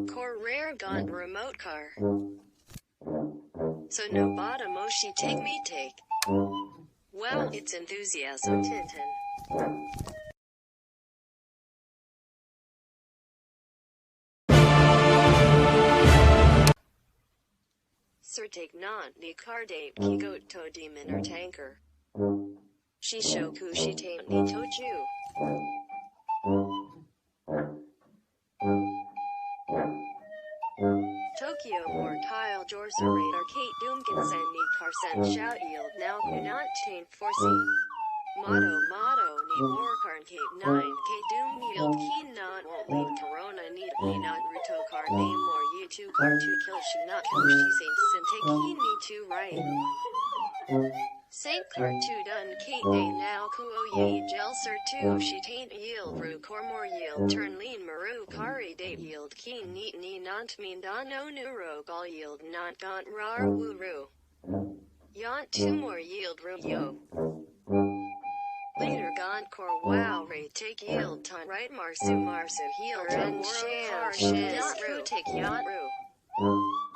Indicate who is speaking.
Speaker 1: Core rare gone remote car. So no bottom she take me take. Well, it's enthusiasm Tintin. Sir take not ni car date ki goat to demon or tanker. Shishoku shi tain ni toju. Tokyo more tile jorsa radar Kate Doomkin sen ni carsen shout yield now not tain foresee. Motto ni war carn Kate 9 Kate Doom yield key not won't leave corona need me not ruto car name or ye 2 car 2 kill she not kill she saint sin take key ni 2 right. Saint car 2 done Kate A now kuo ye gel sir 2 she taint yield ru core more yield turn lean maru kari date yield key neat ni not mean don no neuro gal yield not gaunt rar woo ru. Yont 2 more yield ru yo. Later gaunt core wow rate take yield ton right marsu heel and sham not ru take yont ru.